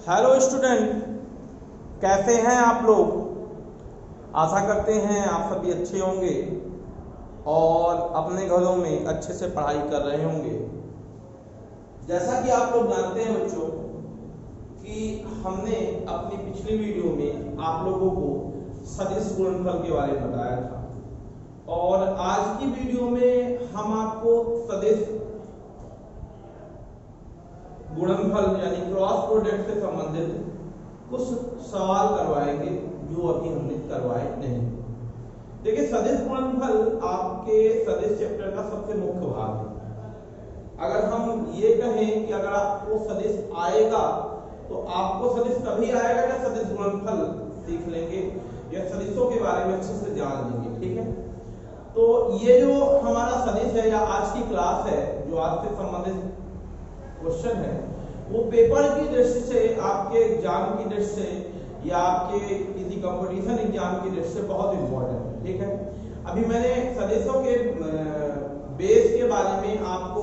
Hello student, कैसे हैं आप लोग। आशा करते हैं आप सभी अच्छे होंगे और अपने घरों में अच्छे से पढ़ाई कर रहे होंगे। जैसा कि आप लोग जानते हैं बच्चों कि हमने अपनी पिछली वीडियो में आप लोगों को सदिश गुणनफल के बारे में बताया था और आज की वीडियो में हम आपको सदिश गुणनफल यानी क्रॉस प्रोडक्ट से संबंधित कुछ सवाल करवाएंगे जो अभी हमने करवाए नहीं। देखिए, सदिश गुणनफल आपके सदिश चैप्टर का सबसे मुख्य भाग है। अगर हम ये कहें कि अगर आपको सदिश आएगा तो आपको सदिश तभी आएगा जब सदिश गुणनफल सीख लेंगे या सदिशों के बारे में अच्छे से जान लेंगे। ठीक है, तो ये जो हमारा सदिश है या आज की क्लास है जो आज से संबंधित क्वेश्चन है वो पेपर की दृष्टि से, आपके एग्जाम की दृष्टि से या आपके किसी कंपटीशन एग्जाम की दृष्टि से बहुत इंपॉर्टेंट है। ठीक है, अभी मैंने सदिशों के बेस के बारे में आपको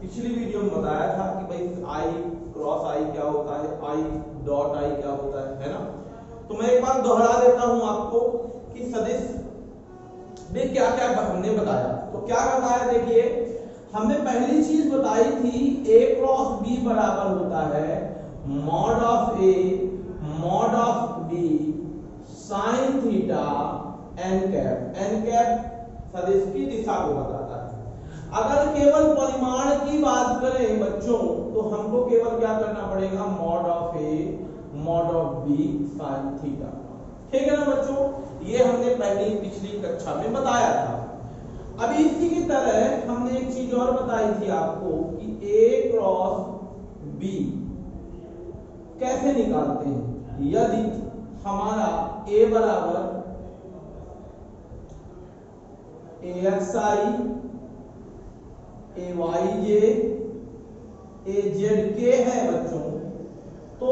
पिछली वीडियो में बताया था कि भाई आई क्रॉस आई क्या होता है, आई डॉट आई क्या होता है ना। तो मैं एक बार दोहरा देता हूं आपको कि सदिश में क्या क्या हमने बताया। तो क्या बताया, देखिए हमने पहली चीज बताई थी a क्रॉस b बराबर होता है mod of a mod of b sine theta n cap. n cap सदिश की दिशा को बताता है। अगर केवल परिमाण की बात करें बच्चों तो हमको केवल क्या करना पड़ेगा, mod of a mod of b sine theta. ठीक है ना बच्चों, ये हमने पिछली कक्षा में बताया था। अभी इसी की तरह हमने एक चीज और बताई थी आपको कि a क्रॉस b कैसे निकालते हैं। यदि हमारा a बराबर axi ayj azk है बच्चों, तो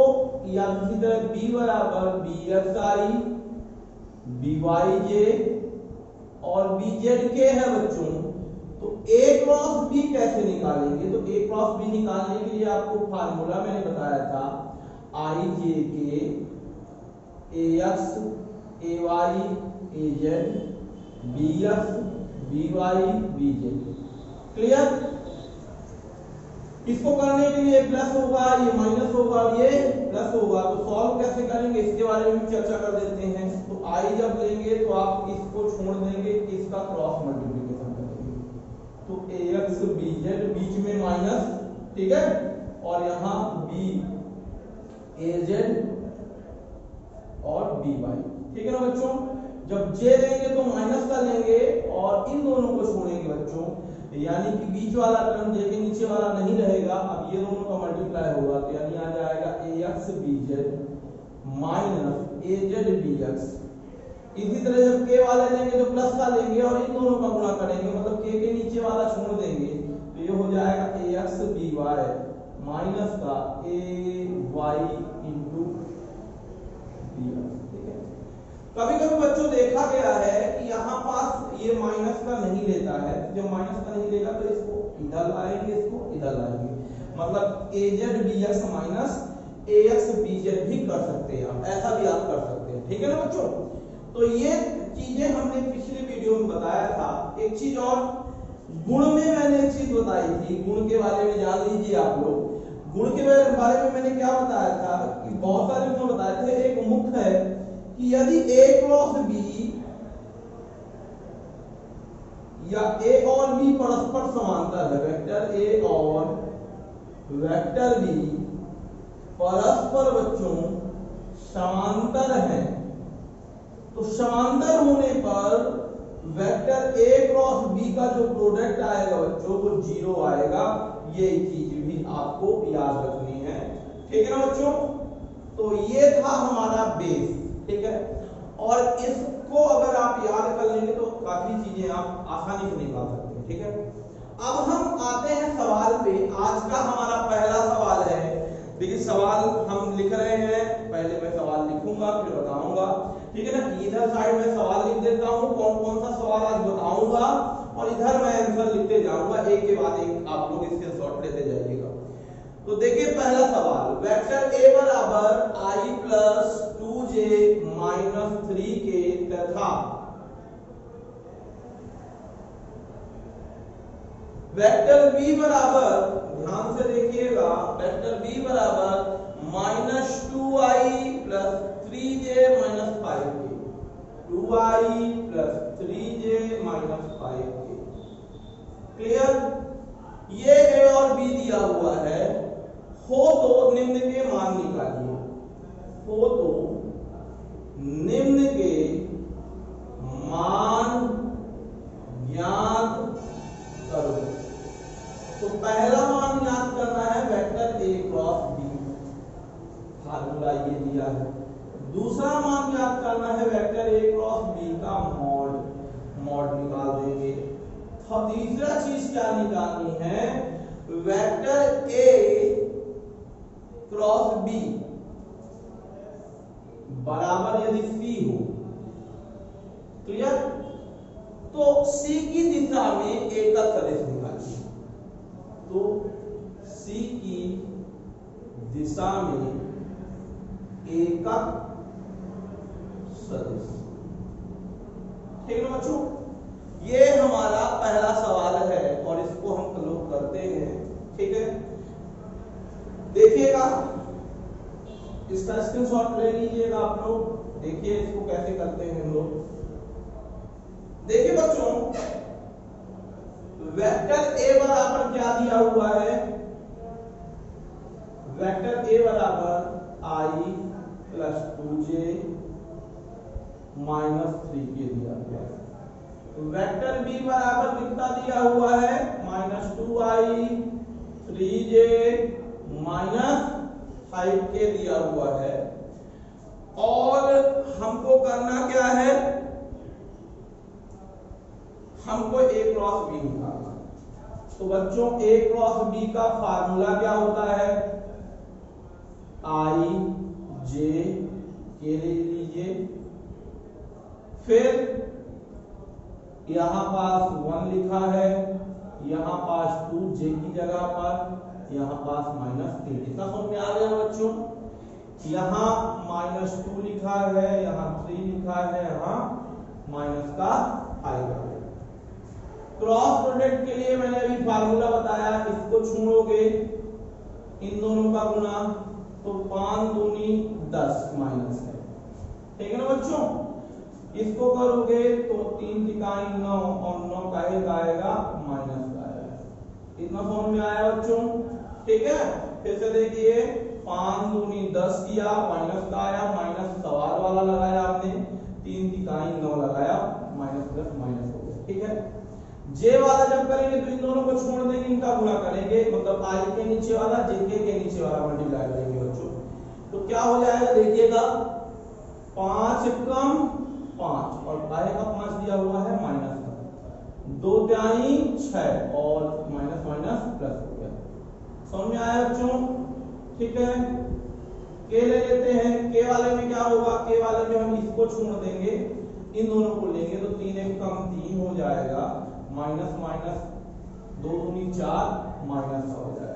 या इसी तरह b बराबर bxi byj और bzk है बच्चों, तो a क्रॉस b कैसे निकालेंगे। तो a क्रॉस b निकालने के लिए आपको फार्मूला मैंने बताया था ijk ax ay az bx by bz। Clear. इसको करने के लिए प्लस होगा, ये माइनस होगा और ये प्लस होगा। तो सॉल्व कैसे करेंगे इसके बारे में चर्चा कर देते हैं। तो आई जब लेंगे तो आप इसको छोड़ देंगे, इसका क्रॉस मल्टीप्लिकेशन करेंगे तो ax bz बीच में माइनस, ठीक है, और यहाँ b az और by। ठीक है ना बच्चों, जब j लेंगे तो माइनस का लेंगे और इन दोनों को छोड़ेंगे बच्चों, यानी कि बीच वाला टर्म j के नीचे वाला नहीं रहेगा। अब ये दोनों का मल्टीप्लाई होगा तो यानी आ जाएगा ax bz minus az bx। इसी तरह जब k वाले लेंगे तो प्लस का लेंगे और इन दोनों का गुणा करेंगे, मतलब k के नीचे वाला छोड़ देंगे तो ये हो जाएगा ax by माइनस का ay इंटू bx। ठीक है, कभी कभी बच्चों देखा गया है कि यहाँ पास ये माइनस का नहीं लेता है। जब माइनस का नहीं लेगा तो इसको इधर लाएंगे, इसको इधर लाएंगे, मतलब az bx minus ax bz भी कर सकते हैं, आप ऐसा भी आप कर सकते हैं। ठीक है ना बच्चों, तो ये चीजें हमने पिछली वीडियो में बताया था। एक चीज और, गुण में मैंने एक चीज बताई थी, गुण के बारे में जान लीजिए आप लोग। गुण के बारे में मैंने क्या बताया था कि बहुत सारे गुण बताए थे। एक मुख्य है कि यदि a क्रॉस b या a और b परस्पर समांतर है, वेक्टर a और वेक्टर b परस्पर बच्चों समांतर है, तो समांतर होने पर वेक्टर a क्रॉस b का जो प्रोडक्ट आएगा बच्चों वो 0 आएगा। ये चीज भी आपको याद रखनी है। ठीक है ना बच्चों, तो ये था हमारा बेस। ठीक है, और इसको अगर आप याद कर लेंगे तो काफी चीजें आप आसानी से निकाल सकते हैं। ठीक है, अब हम आते हैं सवाल पे। आज का हमारा पहला सवाल है। देखिए सवाल हम लिख रहे हैं, पहले मैं सवाल लिखूंगा फिर बताऊंगा। ठीक है ना, इधर साइड में सवाल लिख देता हूँ कौन कौन सा सवाल आज बताऊंगा और इधर मैं आंसर लिखते जाऊंगा, एक के बाद एक आप लोग इसके शॉर्ट लेते जाइएगा। तो देखिए पहला सवाल, वेक्टर ए बराबर आई प्लस 2j माइनस 3k तथा वेक्टर बी बराबर, ध्यान से देखिएगा, वेक्टर बी बराबर minus 2i plus 3j minus 5k, 2i plus 3j minus 5k। Clear? ये ए और बी दिया हुआ है, हो तो निम्न के मान निकालिए, हो तो निम्न के मान ज्ञात करो। तो पहला मान ज्ञात करना है वेक्टर ए क्रॉस बी, फार्मूला ये दिया है। दूसरा मान ज्ञात करना है वेक्टर ए क्रॉस बी का मॉड, मॉड निकाल देंगे। तीसरा चीज क्या निकालनी है, वेक्टर ए क्रॉस बी बराबर यदि सी हो, क्लियर, तो सी की दिशा में ए का सदिश निकालिए। तो सी की दिशा में एकक सदिश, ठीक है बच्चों, ये हमारा पहला सवाल है और इसको हम लोग करते हैं। ठीक है, देखिएगा, इसका स्क्रीनशॉट ले लीजिएगा आप लोग, देखिए इसको कैसे करते हैं हम लोग। देखिए बच्चों, वेक्टर ए बराबर क्या दिया हुआ है, वेक्टर ए बराबर आई प्लस 2j माइनस 3k दिया गया है। वेक्टर बी बराबर कितना दिया हुआ है, minus 2i 3j minus 5k दिया हुआ है। और हमको करना क्या है, हमको ए क्रॉस बी निकालना। तो बच्चों ए क्रॉस बी का फार्मूला क्या होता है, आई जे के ले लीजिए, फिर यहां पास 1 लिखा है, यहां पास 2 जे की जगह पर, यहां पास माइनस 3। इतना समझ में आ गया बच्चों? यहां माइनस 2 लिखा है, यहां 3 लिखा है, यहां माइनस का आएगा। क्रॉस प्रोडक्ट के लिए मैंने अभी फार्मूला बताया, इसको छोड़ोगे इन दोनों का गुना, तो 5 दूनी 10 माइनस है, ठीक है ना बच्चों? इसको करोगे तो 3 तिकाई 9 और 9 का एक आएगा माइनस का आएगा। इतना समझ में आया बच्चों? ठीक है, फिर से देखिए, 5 दूनी 10 किया, माइनस का आया, माइनस सवाल वाला लगाया आपने, 3 तिकाई 9 लगाया, माइनस प्लस माइनस हो गया। ठीक है, जे वाला जब करेंगे तो इन दोनों को छोड़ देंगे, इनका गुणा करेंगे, मतलब आई के नीचे वाला जे के नीचे वाला मल्टीप्लाई करेंगे बच्चों। तो क्या हो जाएगा, देखिएगा, 5 कम 5 और आए का 5 दिया हुआ है माइनस का, 2 तिहाई 6 और माइनस माइनस प्लस हो गया। समझ में आया बच्चों? ठीक है, के ले लेते हैं, के वाले में क्या होगा, के वाले में हम इसको छोड़ देंगे, इन दोनों को लेंगे, तो 3 एक कम 3 हो जाएगा, माइनस माइनस 2 दूनी 4 माइनस हो जाएगा।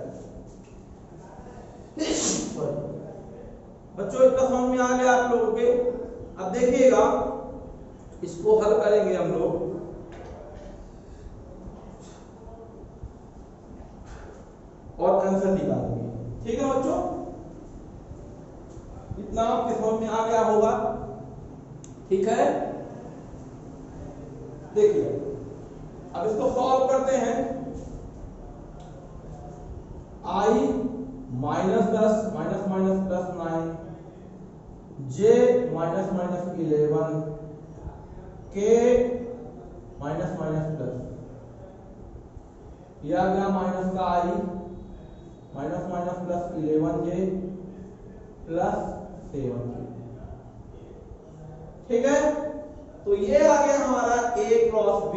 बच्चों इतना समझ में आ गया आप लोगों के? अब देखिएगा, इसको हल करेंगे हम लोग। और आंसर निकालेंगे, ठीक है बच्चों? इतना आपके समझ में आ गया होगा, ठीक है? देखिए, अब इसको सॉल्व करते हैं। आई माइनस 10 माइनस माइनस प्लस 9, जे माइनस माइनस 11, के माइनस माइनस प्लस, यह आ गया माइनस का i, minus minus plus 11j plus 7k। ठीक है, तो ये आ गया हमारा a क्रॉस b।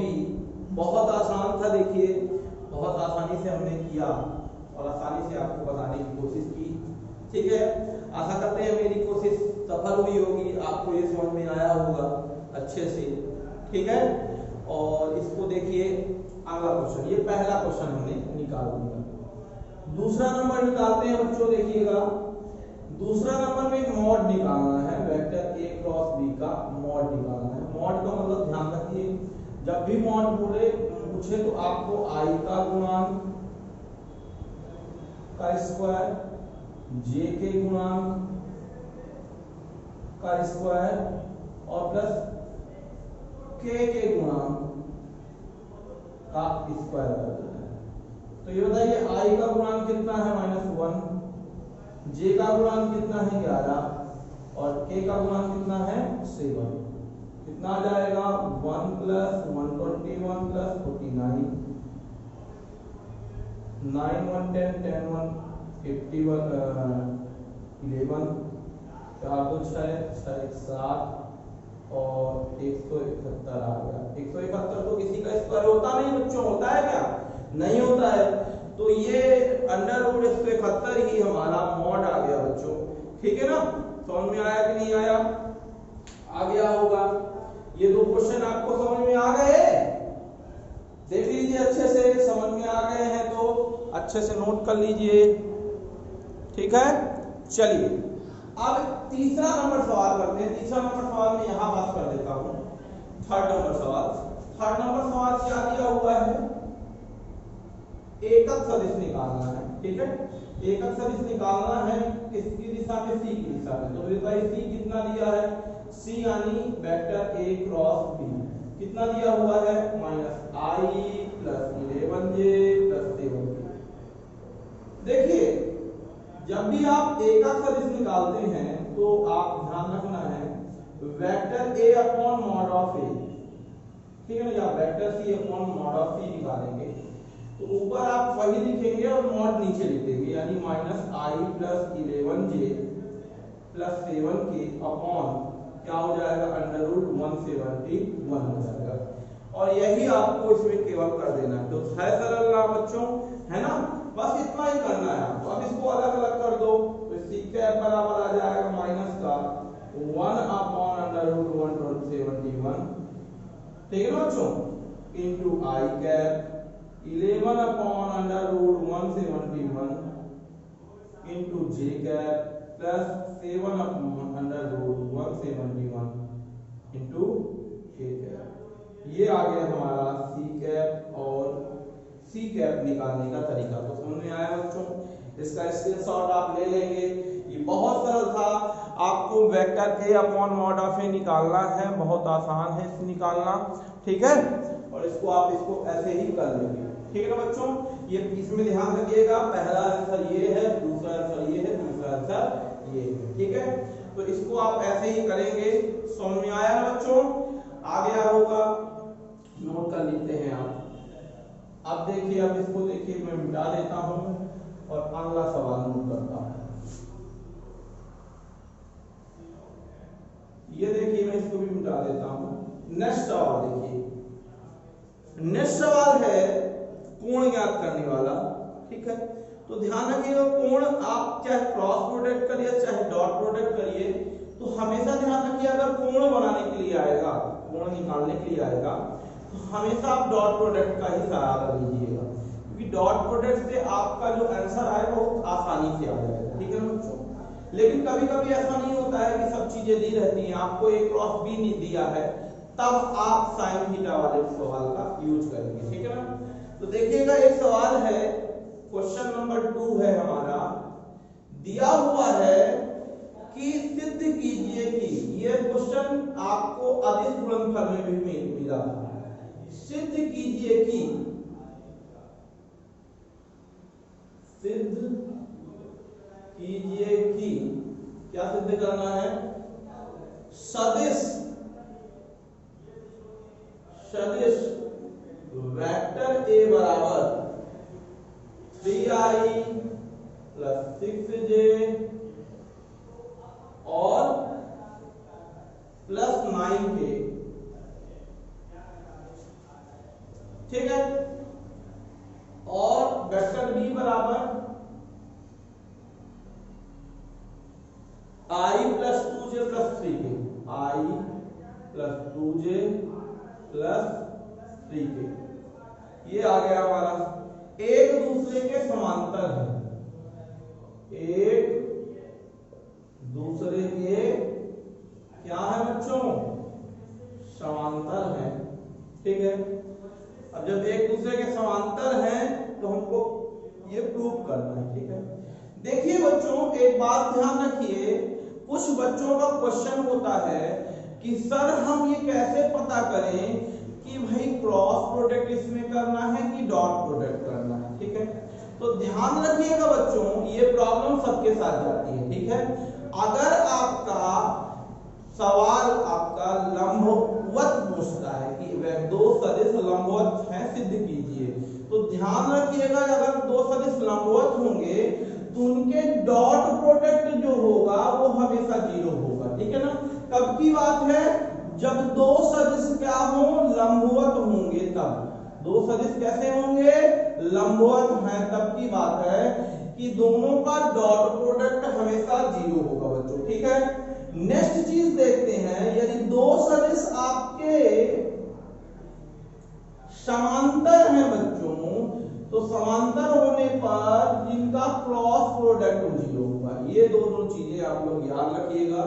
बहुत आसान था, देखिए बहुत आसानी से हमने किया और आसानी से आपको बताने की कोशिश की। ठीक है, आशा करते हैं मेरी कोशिश सफल हुई होगी, आपको ये समझ में आया होगा अच्छे से। ठीक है, और इसको देखिए अगला क्वेश्चन, ये पहला क्वेश्चन हमने निकाल दिया। दूसरा नंबर निकालते हैं बच्चों, देखिएगा दूसरा नंबर में एक मॉड निकालना है, वेक्टर ए क्रॉस बी का मॉड निकालना है। मॉड का मतलब ध्यान रखिए, जब भी मॉड बोले पूछे तो आपको आई का गुणांक का स्क्वायर, जे के गुणांक का स्क्वायर और प्लस के गुणांक का स्क्वायर कर देना है। तो ये बताइए आई का गुणांक कितना है -1, जे का गुणांक कितना है 11 और के का गुणांक कितना है 7। कितना आ जाएगा 1 + 121 + 49, 9 1 10 10 1 51 11 4 2 6 6 7 और 171 आ गया। 171 तो किसी का स्क्वायर होता नहीं बच्चों, होता है क्या? नहीं होता है। तो ये √171 ही हमारा मॉड आ गया बच्चों, ठीक है ना? समझ में आया कि नहीं आया? आ गया होगा। ये दो क्वेश्चन आपको समझ में आ गए? देख लीजिए अच्छे से, समझ में आ गए हैं तो अच्छे से नोट कर लीजिए, ठीक है? चलिए अब तीसरा नंबर सवाल करते हैं। तीसरा नंबर सवाल में यहां बात कर देता हूं। थर्ड नंबर सवाल क्या दिया हुआ है? एकक सदिश निकालना है, ठीक है? एकक सदिश निकालना है किसकी दिशा में? सी की दिशा में। तो भाई सी कितना दिया है? सी यानी वेक्टर ए क्रॉस बी कितना दिया हुआ है? -i + 11j + 7k। देखिए जब भी आप एकक सदिश निकालते हैं तो आप ध्यान रखना है vector a upon mod of a, ठीक है ना? या vector c upon mod of c निकालेंगे तो ऊपर आप वही लिखेंगे और मॉड नीचे लिख देंगे, यानी -i + 11j + 7k अपॉन क्या हो जाएगा? √171 हो जाएगा। और यही आपको इसमें केवल कर देना है। तो है सरल ना बच्चों, है ना? बस इतना ही करना है आपको। अब इसको अलग अलग कर दो तो sec बराबर आ जाएगा माइनस का 1 अपॉन √171, ठीक है ना बच्चों, into i cap 11 upon √171 into j cap plus 7 upon √171 into k cap. ये आ गया हमारा c कैप और c कैप निकालने का तरीका। तो समझ में आया बच्चों? इसका स्क्रीनशॉट आप ले लेंगे। ये बहुत सरल था। आपको vector a upon mod of a निकालना है, बहुत आसान है इसे निकालना, ठीक है? और इसको आप ऐसे ही कर लेंगे, ठीक है ना बच्चों? ये इसमें ध्यान रखिएगा, पहला आंसर ये है, दूसरा आंसर ये है, तीसरा आंसर ये है, ठीक है? तो इसको आप ऐसे ही करेंगे। समझ में आया ना बच्चों? आ गया होगा, नोट कर लेते हैं आप। अब देखिए, अब इसको देखिए मैं मिटा देता हूं और अगला सवाल नोट करता हूं। ये देखिए मैं इसको भी मिटा देता हूं। नेक्स्ट सवाल देखिए, नेक्स्ट सवाल है कोण ज्ञात करने वाला, ठीक है? तो ध्यान रखिएगा, कोण आप चाहे क्रॉस प्रोडक्ट करिए चाहे डॉट प्रोडक्ट करिए, तो हमेशा ध्यान रखिए अगर कोण बनाने के लिए आएगा, कोण निकालने के लिए आएगा, तो हमेशा आप डॉट प्रोडक्ट का ही सहारा लीजिएगा, क्योंकि डॉट प्रोडक्ट से आपका जो आंसर आएगा वो आसानी से आ जाएगा, ठीक है ना बच्चों? लेकिन कभी कभी ऐसा नहीं होता है कि सब चीजें दी रहती हैं, आपको a क्रॉस b नहीं दिया है, तब आप साइन थीटा वाले सवाल का यूज करेंगे, ठीक है ना? तो देखिएगा एक सवाल है, क्वेश्चन नंबर 2 है हमारा, दिया हुआ है कि सिद्ध कीजिए कि, ये क्वेश्चन आपको अदिश गुणनफल में भी मिला था। सिद्ध कीजिए कि, सिद्ध कीजिए कि क्या सिद्ध करना है? सदिश वेक्टर a बराबर 3i + 6j और +9k, ठीक है? और वेक्टर b बराबर i + 2j + 3k, i + 2j + 3k। ये आ गया हमारा, एक दूसरे के समांतर है, एक दूसरे के क्या है बच्चों, समांतर है। ठीक है, अब जब एक दूसरे के समांतर हैं तो हमको ये प्रूव करना है। ठीक है, देखिए बच्चों एक बात ध्यान रखिए, कुछ बच्चों का क्वेश्चन होता है कि सर हम ये कैसे पता करें कि भाई क्रॉस प्रोडक्ट इसमें करना है कि डॉट प्रोडक्ट करना है। ठीक है, तो ध्यान रखिएगा बच्चों, ये प्रॉब्लम सबके साथ जाती है। ठीक है, अगर आपका सवाल आपका लंबवत पूछता है कि वह दो सदिश लंबवत हैं सिद्ध कीजिए, तो ध्यान रखिएगा अगर दो सदिश लंबवत होंगे तो उनके डॉट प्रोडक्ट जो होगा वो हमेशा 0 होगा। ठीक है ना, कब की बात है, जब दो सदिश क्या हो, लंबवत होंगे। तब दो सदिश कैसे होंगे, लंबवत हैं, तब की बात है कि दोनों का डॉट प्रोडक्ट हमेशा 0 होगा बच्चों। ठीक है, नेक्स्ट चीज देखते हैं, यदि दो सदिश आपके समांतर हैं बच्चों, तो समांतर होने पर जिनका क्रॉस प्रोडक्ट 0 होगा। ये दोनों चीजें आप लोग याद रखिएगा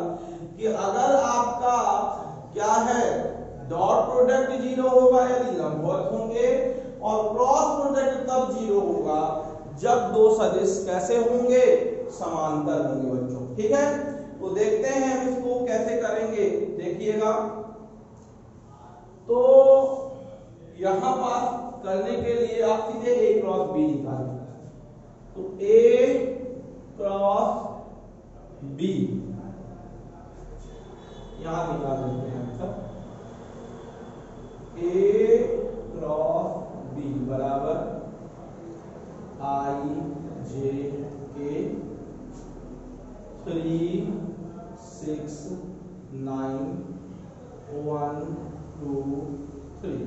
कि अगर आपका क्या है, डॉट प्रोडक्ट 0 होगा यदि लंबवत होंगे, और क्रॉस प्रोडक्ट तब 0 होगा जब दो सदिश कैसे होंगे, समांतर होंगे बच्चों। ठीक है, तो देखते हैं हम इसको कैसे करेंगे, देखिएगा। तो यहां पास करने के लिए आप सीधे a क्रॉस b निकालें, तो a क्रॉस b यहां निकाल देते हैं सब। a क्रॉस b बराबर i j k 3 6 9 1 2 3।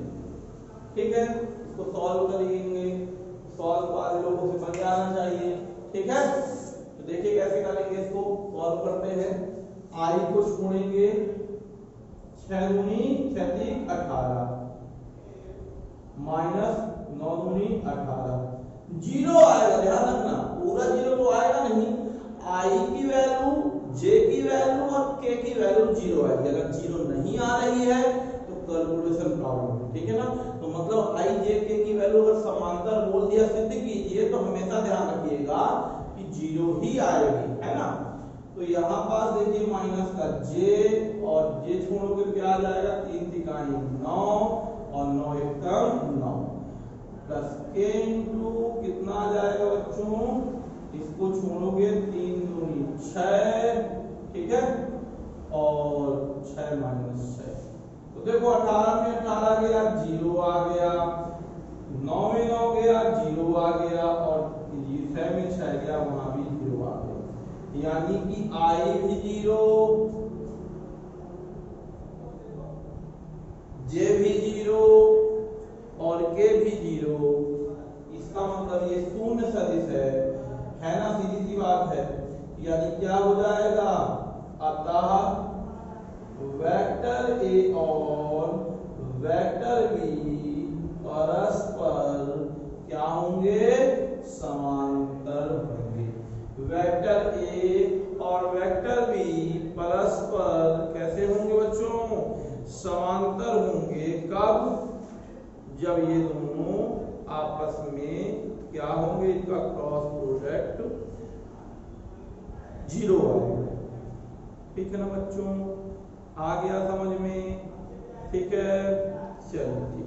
ठीक है, इसको सॉल्व करेंगे, सॉल्व वाले लोगों से बन जाना चाहिए। ठीक है, तो देखिए कैसे करेंगे, इसको सॉल्व करते हैं। आई को छोड़ेंगे, 6 दूनी 36 18 माइनस 9 दूनी 18, 0 आएगा। ध्यान रखना पूरा 0 तो आएगा नहीं, आई की वैल्यू, जे की वैल्यू और के की वैल्यू 0 आएगी। अगर 0 नहीं आ रही है तो कैलकुलेशन प्रॉब्लम है। ठीक है ना, तो मतलब आई जे के की वैल्यू अगर समांतर बोल दिया सिद्ध कीजिए तो हमेशा ध्यान रखिएगा कि 0 ही आएगी, है ना। तो यहाँ पास देखिए माइनस का j, और j छोड़ोगे क्या आ जाएगा, 3 तिकाई 9 और 9 एकम 9 प्लस k इंटू कितना आ जाएगा बच्चों, इसको छोड़ोगे 3 दूनी 6। ठीक है, और 6 माइनस 6, तो देखो 18 में 18 गया 0 आ गया, 9 में 9 गया 0 आ गया, और 6 में 6 गया वहां भी 0 आ गया। यानी कि i भी 0, j भी 0 और k भी 0। इसका मतलब ये शून्य सदिश है ना, सीधी सी बात है। यानी क्या हो जाएगा, अतः वेक्टर a और वेक्टर b परस्पर क्या होंगे, समांतर होंगे। वेक्टर a और वेक्टर b परस्पर कैसे होंगे बच्चों, समांतर होंगे। कब, जब ये दोनों आपस में क्या होंगे, इनका क्रॉस प्रोडक्ट 0 आएगा। ठीक है ना बच्चों, आ गया समझ में। ठीक है, चलो ठीक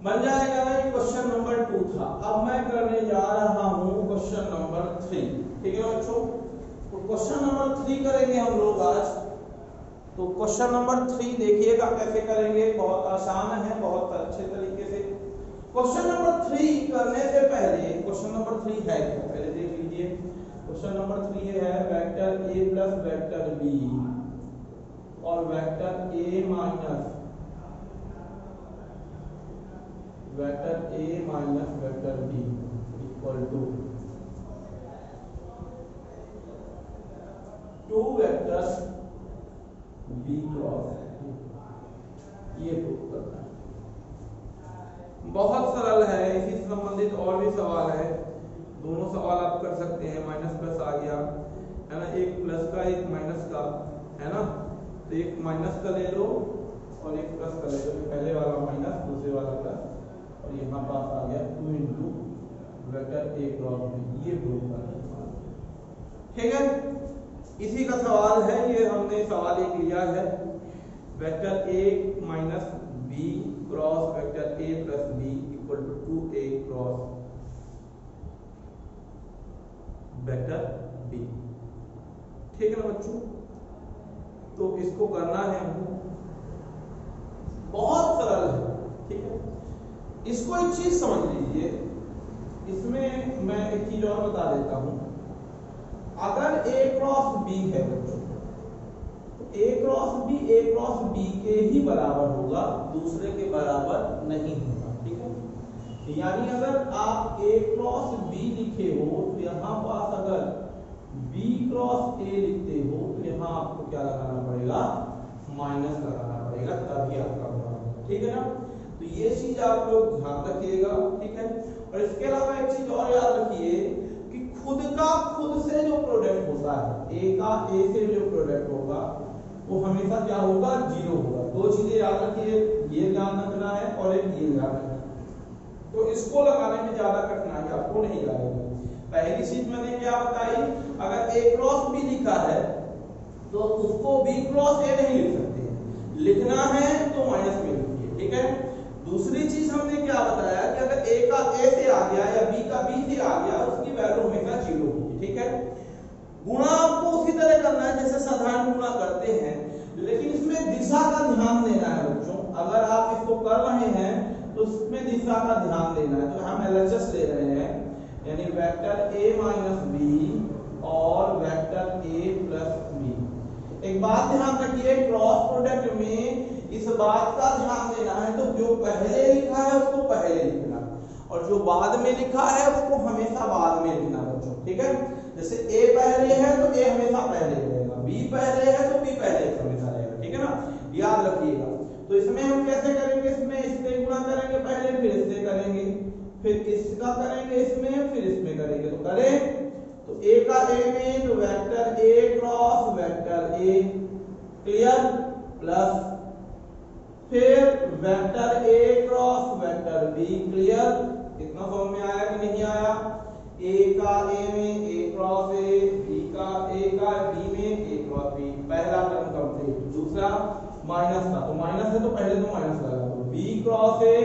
बन जाएगा ना। ये क्वेश्चन नंबर 2 था। अब मैं करने जा रहा हूं क्वेश्चन नंबर 3। ठीक है बच्चों, तो क्वेश्चन नंबर 3 करेंगे हम लोग आज। तो क्वेश्चन नंबर 3 देखिएगा कैसे करेंगे, बहुत आसान है, बहुत अच्छे तरीके से। क्वेश्चन नंबर 3 करने से पहले, क्वेश्चन नंबर 3 है क्या पहले देख लीजिए। क्वेश्चन नंबर 3 है vector a plus vector b और vector a minus vector b equal to 2 vector b cross, ये प्रूव करना है। बहुत सरल है, इसी से संबंधित और भी सवाल है, दोनों सवाल आप कर सकते हैं। माइनस प्लस आ गया है ना, एक प्लस का एक माइनस का है ना, तो एक माइनस का ले लो और एक प्लस का ले लो, पहले वाला माइनस दूसरे वाला प्लस और यहाँ पास आ गया 2 इंटू वेक्टर ए क्रॉस बी, ये प्रूव करना। ठीक है, इसी का सवाल है, ये हमने सवाल एक लिया है, vector A minus B cross vector A plus B equal to 2a cross vector B. ठीक है ना बच्चों, तो इसको करना है हमको, बहुत सरल है। ठीक है, इसको एक चीज समझ लीजिए, इसमें मैं एक चीज और बता देता हूं। अगर a क्रॉस b है बच्चों, तो a क्रॉस b के ही बराबर होगा, दूसरे के बराबर नहीं होगा। ठीक है, यानी अगर आप a क्रॉस b लिखे हो तो यहां पास अगर b क्रॉस a लिखते हो तो यहाँ आपको क्या लगाना पड़ेगा, माइनस लगाना पड़ेगा, तभी आपका बराबर। ठीक है ना, तो ये चीज आप लोग ध्यान रखिएगा। ठीक है, और इसके अलावा एक चीज और याद रखिए कि खुद का खुद से जो प्रोडक्ट होता है, ए का ए से जो प्रोडक्ट होगा वो हमेशा क्या होगा, जीरो होगा। दो चीजें याद रखिए, ये ध्यान रखना है और एक ये ध्यान रखना है। तो इसको लगाने में ज्यादा कठिनाई आपको नहीं आएगी। पहली चीज मैंने क्या बताई, अगर ए क्रॉस बी लिखा है तो उसको बी क्रॉस ए नहीं लिख सकते, लिखना है तो माइनस में लिखिए। ठीक है, दूसरी चीज हमने क्या बताया कि अगर ए का ए से आ गया या बी का बी से आ गया, उसकी वैल्यू हमेशा जीरो होगी। ठीक है, गुणा आपको उसी तरह करना है जैसे साधारण गुणा करते हैं, लेकिन इसमें दिशा का ध्यान देना है बच्चों। अगर आप इसको कर रहे हैं तो इसमें दिशा का ध्यान देना है। तो हम एलएचएस ले रहे हैं, यानी वेक्टर a माइनस बी और वेक्टर a प्लस बी। एक बात ध्यान रखिए, क्रॉस प्रोडक्ट में इस बात का ध्यान देना है, तो जो पहले लिखा है उसको पहले लिखना और जो बाद में लिखा है उसको हमेशा बाद में लिखना बच्चों। ठीक है, जैसे a पहले है तो a हमेशा पहले रहेगा, b पहले है तो b पहले हमेशा रहेगा। ठीक है ना, याद रखिएगा। तो इसमें हम कैसे करेंगे, इसमें इससे गुणा करेंगे पहले, फिर इससे करेंगे, फिर इसका करेंगे इसमें, फिर इसमें करेंगे। तो करें तो a का a में तो vector a cross vector a, clear, plus फिर vector a cross vector b, clear. इतना समझ में आया कि नहीं आया? a का a में a क्रॉस a, b का b में a क्रॉस b, पहला टर्म कंप्लीट। दूसरा माइनस का, तो माइनस है तो पहले तो माइनस लगा दो, b cross a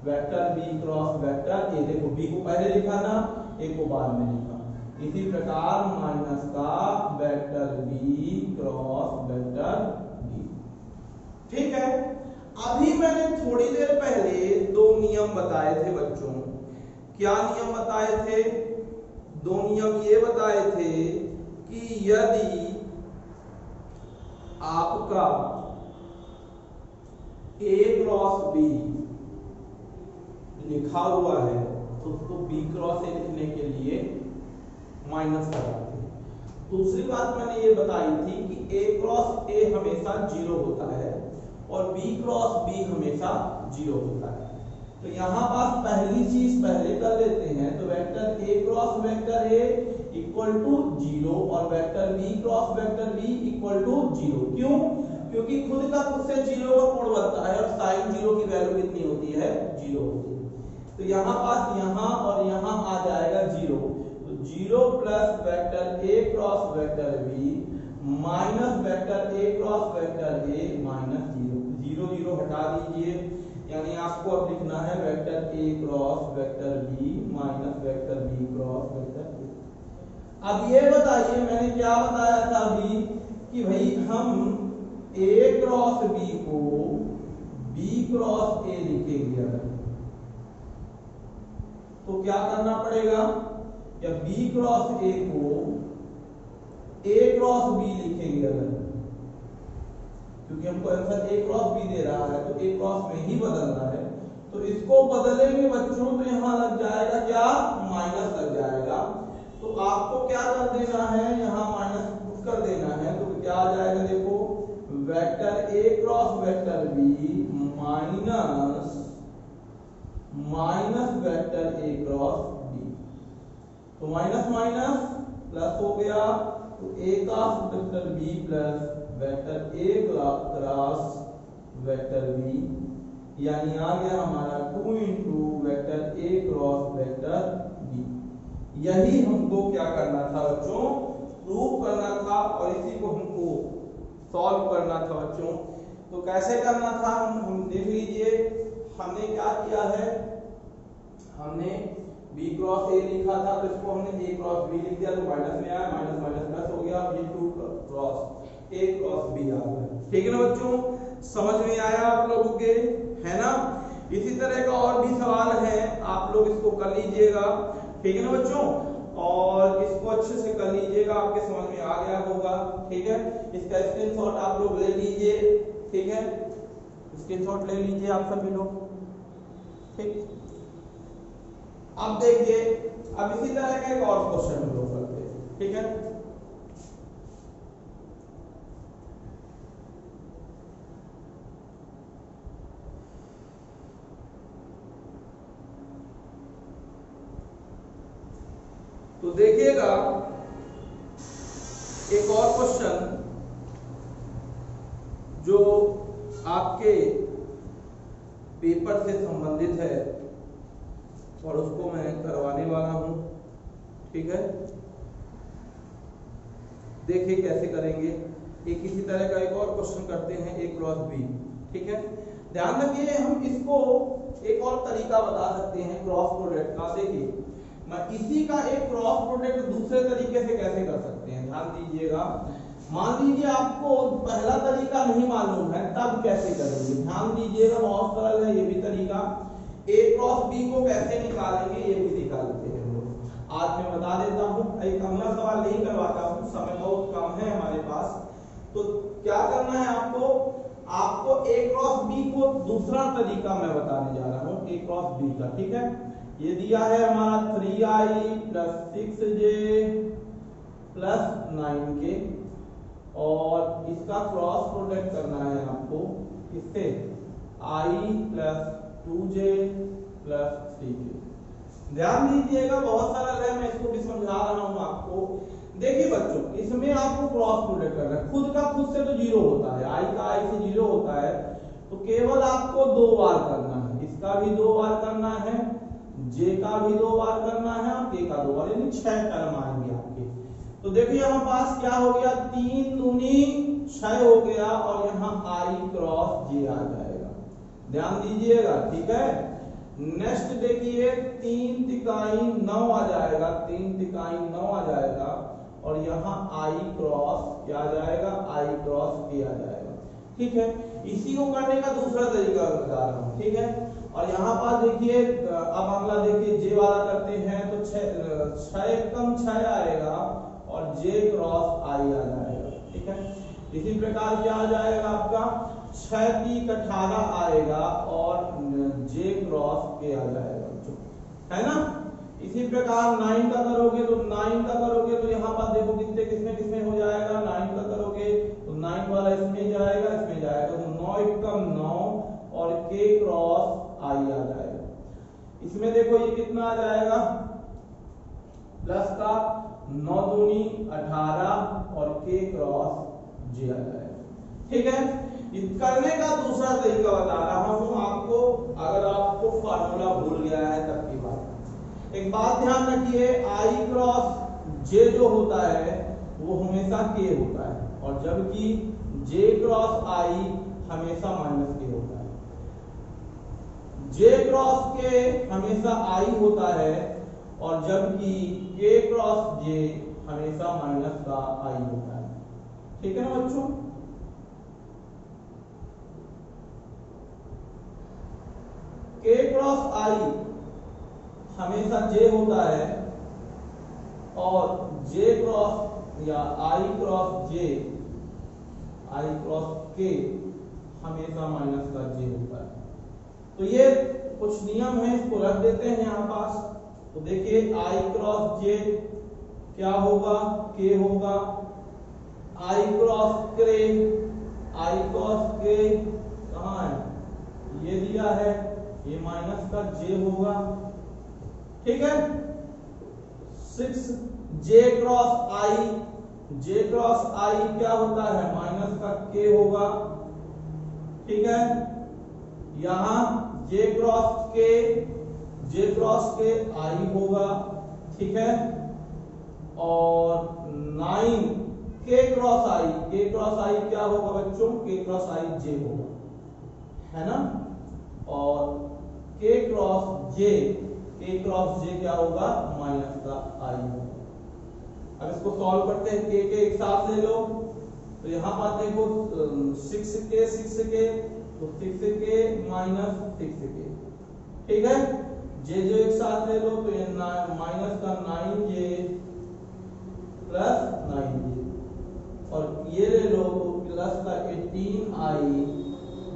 vector b cross vector a। देखो b को पहले लिखा ना, a को बाद में लिखा। इसी प्रकार माइनस का vector b cross vector b। ठीक है, अभी मैंने थोड़ी देर पहले दो नियम बताए थे बच्चों। क्या नियम बताए थे? दो नियम ये बताए थे कि यदि आपका a क्रॉस b लिखा हुआ है तो उसको b क्रॉस a लिखने के लिए माइनस लगाते हैं। दूसरी बात मैंने ये बताई थी कि a क्रॉस a हमेशा जीरो होता है और b क्रॉस b हमेशा जीरो होता है। तो यहाँ पास पहली चीज पहले कर लेते हैं, तो vector a cross vector a equal to zero और vector b cross vector b equal to zero. क्यों? क्योंकि खुद का खुद से जीरो का कोण बनता है और साइन जीरो की वैल्यू कितनी होती है? जीरो होती है। तो यहाँ पास यहाँ और यहाँ आ जाएगा जीरो, तो zero plus vector a cross vector b minus vector a cross vector a minus zero. Zero zero हटा दीजिए, यानी आपको अब लिखना है vector a cross vector b minus vector b cross vector a। अब ये बताइए, मैंने क्या बताया था अभी कि भाई हम a क्रॉस b को b क्रॉस a लिखेंगे अगर, तो क्या करना पड़ेगा, या b क्रॉस a को a क्रॉस b लिखेंगे अगर, क्योंकि हमको आंसर a क्रॉस b दे रहा है तो a क्रॉस में ही बदलना है। तो इसको बदलेंगे बच्चों तो यहाँ लग जाएगा क्या? माइनस लग जाएगा। तो आपको क्या कर देना है, यहाँ माइनस पुट कर देना है, तो क्या आ जाएगा? देखो vector a cross vector b minus vector a cross b। तो माइनस माइनस प्लस हो गया, तो a cross vector b plus vector A cross vector b, यानी आ गया हमारा 2 इंटू वेक्टर ए क्रॉस वेक्टर बी। यही हमको क्या करना था बच्चों, प्रूव करना था, और इसी को हमको सॉल्व करना था बच्चों। तो कैसे करना था हम देख लीजिए। हमने क्या किया है, हमने b क्रॉस a लिखा था, तो इसको हमने a क्रॉस b लिख दिया, तो माइनस में आया, माइनस माइनस प्लस हो गया, b2 cross a cross b आ गया। ठीक है ना बच्चों, समझ में आया आप लोगों के, है ना। इसी तरह का और भी सवाल है, आप लोग इसको कर लीजिएगा। ठीक है ना बच्चों, और इसको अच्छे से कर लीजिएगा, आपके समझ में आ गया होगा। ठीक है, इसका स्क्रीनशॉट आप लोग ले लीजिए। ठीक है, स्क्रीनशॉट ले लीजिए आप सभी लोग। ठीक, अब देखिए, अब इसी तरह का एक और क्वेश्चन हम लोग करते हैं। ठीक है, तो देखिएगा एक और क्वेश्चन जो आपके पेपर से संबंधित है और उसको मैं करवाने वाला हूं। ठीक है, देखिए कैसे करेंगे। एक इसी तरह का एक और क्वेश्चन करते हैं, a क्रॉस b। ठीक है, ध्यान रखिए, हम इसको एक और तरीका बता सकते हैं क्रॉस प्रोडक्ट का। देखिए, मैं इसी का एक क्रॉस प्रोडक्ट दूसरे तरीके से कैसे कर सकते हैं, ध्यान दीजिएगा। मान लीजिए आपको पहला तरीका नहीं मालूम है, तब कैसे करेंगे, ध्यान दीजिएगा, बहुत सरल है ये भी तरीका। a क्रॉस b को कैसे निकालेंगे ये भी दिखा देते हैं हम लोग। आज मैं बता देता हूं, एक अगला सवाल नहीं करवाता हूं, समय बहुत कम है हमारे पास। तो क्या करना है आपको, आपको a क्रॉस b को दूसरा तरीका मैं बताने जा रहा हूं, a क्रॉस b का। ठीक है, ये दिया है हमारा 3i plus 6j plus 9k, और इसका क्रॉस प्रोडक्ट करना है आपको इससे, i plus 2j plus 3k। ध्यान दीजिएगा, बहुत सरल है, मैं इसको भी समझा रहा हूं आपको। देखिए बच्चों, इसमें आपको क्रॉस प्रोडक्ट करना है, खुद का खुद से तो जीरो होता है, i का i से जीरो होता है, तो केवल आपको 2 बार करना है, इसका भी 2 बार करना है, j का भी 2 बार करना है, और k का 2 बार, यानी 6 टर्म आएंगे आपके। तो देखिए यहाँ पास क्या हो गया, 3 दूनी 6 हो गया, और यहाँ i क्रॉस j आ जाएगा। ध्यान दीजिएगा, ठीक है। नेक्स्ट देखिए, 3 तिकाई 9 आ जाएगा, 3 तिकाई 9 आ जाएगा, और यहाँ i क्रॉस क्या आ जाएगा, i क्रॉस k आ जाएगा। ठीक है, इसी को करने का दूसरा तरीका बता रहा हूँ। ठीक है, और यहाँ पर देखिए, अब अगला देखिए j वाला करते हैं, तो 6 कम 6 आएगा, और j क्रॉस i आ जाएगा। ठीक है, इसी प्रकार क्या आ जाएगा आपका, 6 3 18 आएगा, और j क्रॉस k आ जाएगा, है ना। इसी प्रकार 9 का करोगे तो 9 का करोगे तो यहाँ पर देखो कितने किसमें किसमें हो जाएगा, 9 का करोगे तो 9 वाला इसमें जाएगा, इसमें जाएगा, तो 9 एकम 9, और k क्रॉस i आ जाएगा। इसमें देखो ये कितना आ जाएगा, प्लस का 9 दूनी 18, और k क्रॉस j आ जाएगा। ठीक है, करने का दूसरा तरीका बता रहा हूं आपको, अगर आपको फार्मूला भूल गया है तब की बात। एक बात ध्यान रखिए, i क्रॉस j जो होता है वो हमेशा k होता है, और जबकि j क्रॉस i हमेशा माइनस k होता है। j क्रॉस k हमेशा i होता है, और जबकि k क्रॉस j हमेशा माइनस का i होता है। ठीक है ना बच्चों, k क्रॉस i हमेशा j होता है, और j क्रॉस या i cross j, i cross k हमेशा माइनस का j होता है। तो ये कुछ नियम है, इसको रख देते हैं यहाँ पास। तो देखिए, i क्रॉस j क्या होगा, k होगा, i cross k, i cross k कहाँ है, ये दिया है, ये माइनस का j होगा। ठीक है, 6 जे क्रॉस आई, जे क्रॉस आई क्या होता है माइनस का के होगा, ठीक है। यहां जे क्रॉस के आई होगा, ठीक है। और 9 के क्रॉस आई क्या होगा बच्चों, के क्रॉस आई जे होगा, है ना। और के क्रॉस जे क्या होगा माइनस का आई होगा। अब इसको सॉल्व करते हैं, के एक साथ ले लो, तो यहां पर देखो 6 के तो 6 के माइनस 6 के, ठीक है। जे जो एक साथ ले लो तो ये माइनस का 9j प्लस 9j, और ये ले लो तो प्लस का 18i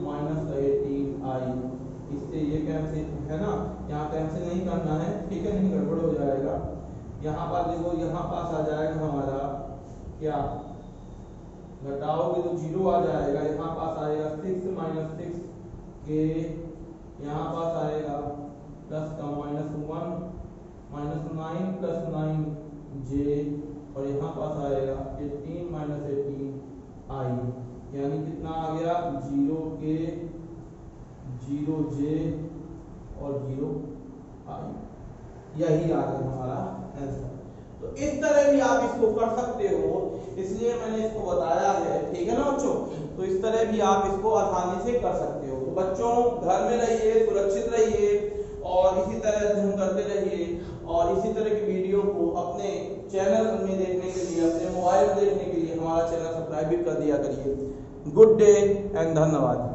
माइनस का 18i, इससे ये कैंसिल है ना, यहाँ कैंसिल नहीं करना है, ठीक है, नहीं गड़बड़ हो जाएगा। यहाँ पर देखो यहाँ पास आ जाएगा हमारा क्या, घटाओगे तो 0 आ जाएगा, यहाँ पास आएगा 6 माइनस 6 के, यहाँ पास आएगा प्लस का -1 माइनस 9 प्लस 9j, और यहाँ पास आएगा 18 माइनस 18i, यानी कितना आ गया 0 के 0j और 0i, यही आ गया हमारा आंसर। तो इस तरह भी आप इसको कर सकते हो, इसलिए मैंने इसको बताया है, ठीक है ना बच्चों। तो इस तरह भी आप इसको आसानी से कर सकते हो। तो बच्चों घर में रहिए, सुरक्षित रहिए, और इसी तरह अध्ययन करते रहिए, और इसी तरह की वीडियो को अपने चैनल में देखने के लिए, अपने मोबाइल में देखने के लिए हमारा चैनल सब्सक्राइब भी कर दिया करिए। गुड डे एंड धन्यवाद।